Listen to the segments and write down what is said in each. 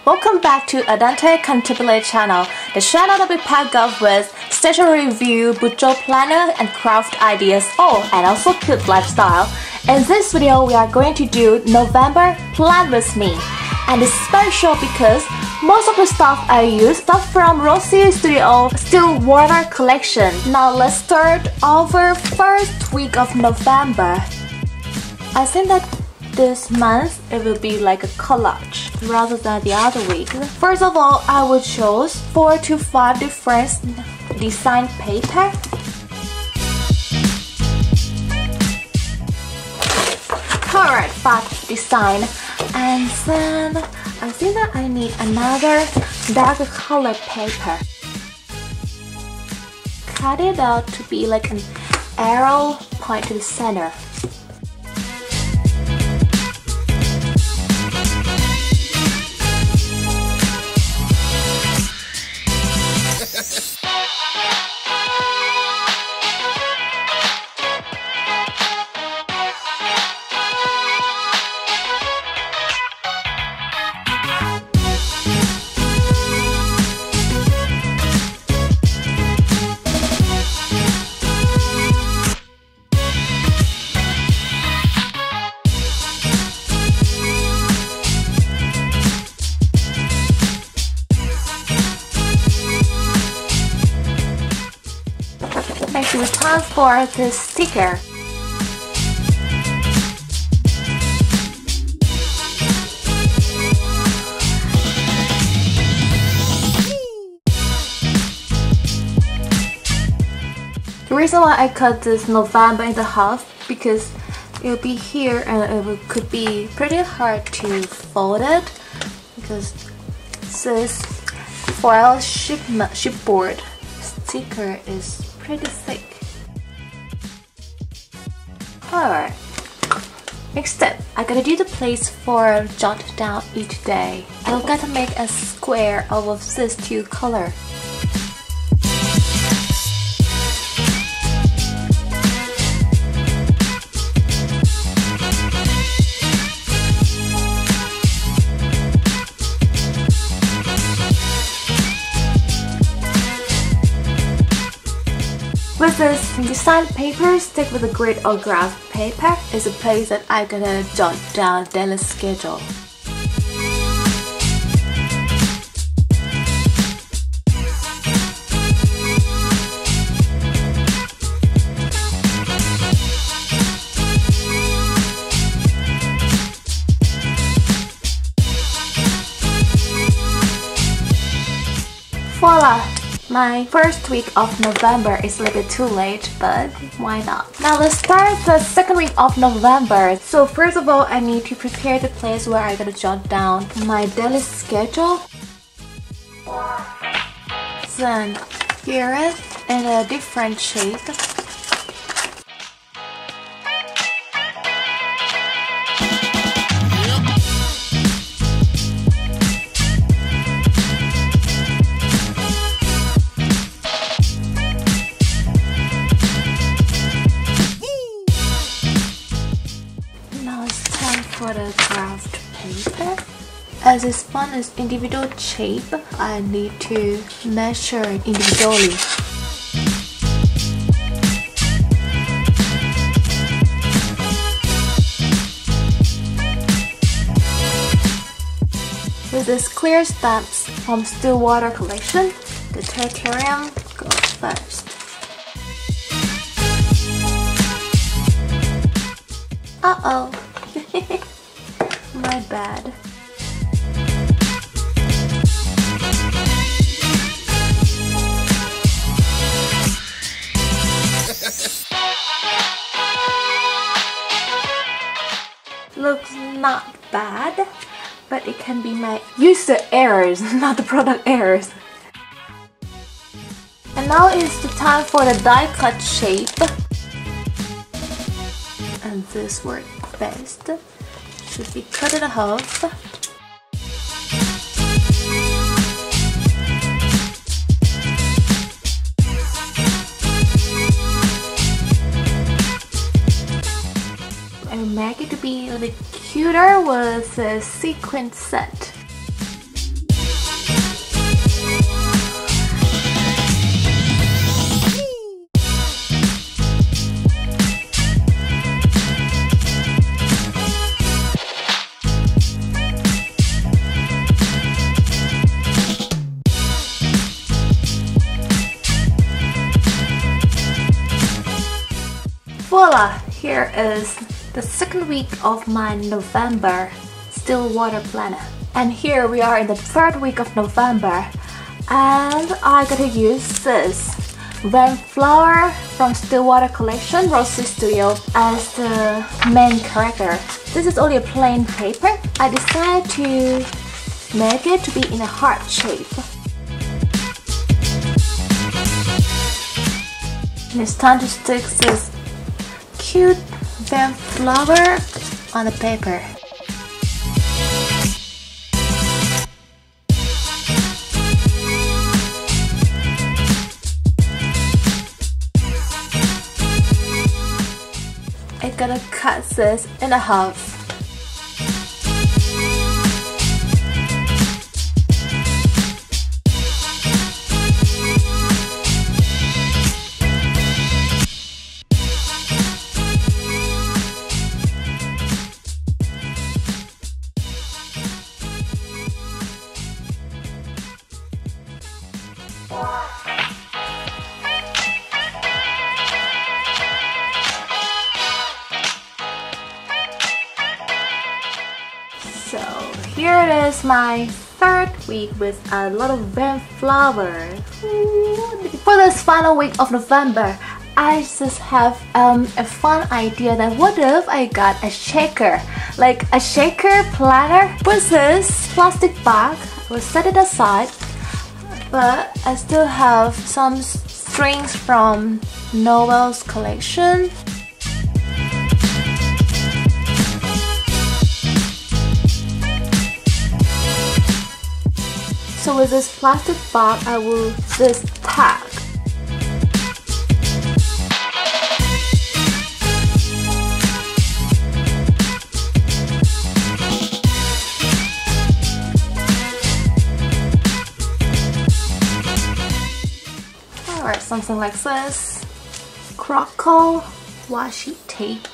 Welcome back to Adante Contemporary channel, the channel that we pack up with stationery review, budget planner and craft ideas, and also cute lifestyle. In this video, we are going to do November Plan With Me. And it's special because most of the stuff I use stuff from Rosie Studio Still Water collection. Now let's start our first week of November. I think that this month it will be like a collage rather than the other week. First of all, I will choose 4 to 5 different design paper. Alright, 5 design. And then I think that I need another darker color paper. Cut it out to be like an arrow point to the center. It's time for the sticker. The reason why I cut this November in the half because it'll be here and it could be pretty hard to fold it because this foil chipboard sticker is pretty thick. Alright. Next step, I gotta do the place for jot down each day. I gotta make a square out of these two colors. With this design paper, stick with a grid or graph paper is a place that I'm gonna jot down daily schedule. Voila! My first week of November is a little bit too late, but why not? Now let's start the second week of November. So first of all, I need to prepare the place where I'm gonna jot down my daily schedule. Then here it in a different shape. For the craft paper, as this one is individual shape, I need to measure it individually. With this clear stamps from Still Water collection, the terrarium goes first. Uh-oh. My bad. Looks not bad, but it can be my user errors, not the product errors. And now is the time for the die cut shape. And this works best. Should be cut in half. And make it to be a little bit cuter with a sequin set. voila! Here is the second week of my November still water planner. And here we are in the third week of November. And I gotta use this Rainflower from Stillwater collection, Rosie Studio, as the main character. This is only a plain paper. I decided to make it to be in a heart shape. And it's time to stick this cute Rainflower on the paper. I'm gonna cut this in half. So here it is, my third week with a lot of Rainflower. For this final week of November, I just have a fun idea that what if I got a shaker, like a shaker planner with this plastic bag. I will set it aside, but I still have some strings from Noel's collection. So with this plastic bag, I will this tag. Alright, something like this. Croco washi tape.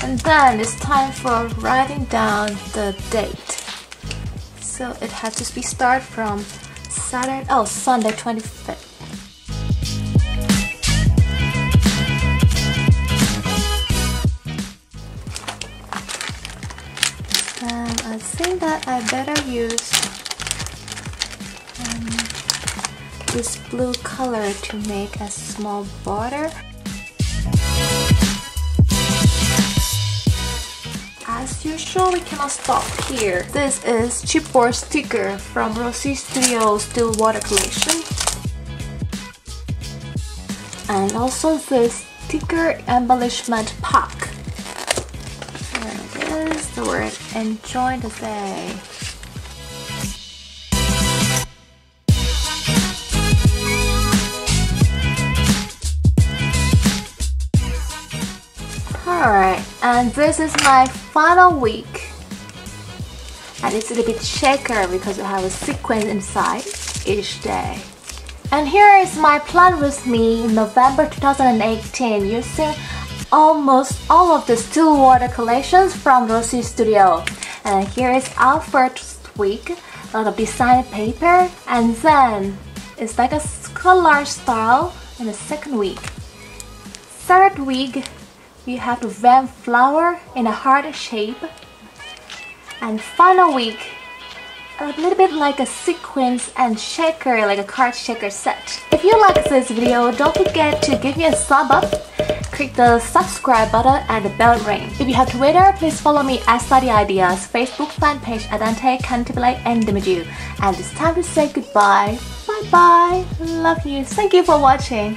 And then it's time for writing down the date. So it has to be start from Sunday 25th. And I think that I better use this blue color to make a small border. As usual, we cannot stop here. This is chipboard sticker from Rosie Studio Stillwater collection. And also this sticker embellishment pack. There it is, the word enjoy the day. Alright, and this is my final week. And it's a little bit shaker because it has a sequence inside each day. And here is my plan with me in November 2018 using almost all of the Stillwater collections from Rosie Studio. And here is our first week, a lot of design paper, and then it's like a collage style in the second week. Third week, we have the Rainflower in a heart shape. And final week, a little bit like a sequence and shaker, like a card shaker set. If you like this video, don't forget to give me a thumb up, click the subscribe button and the bell ring. If you have Twitter, please follow me at Study Ideas, Facebook fan page Adante Cantabile and Dimaju. And it's time to say goodbye. Bye bye. Love you. Thank you for watching.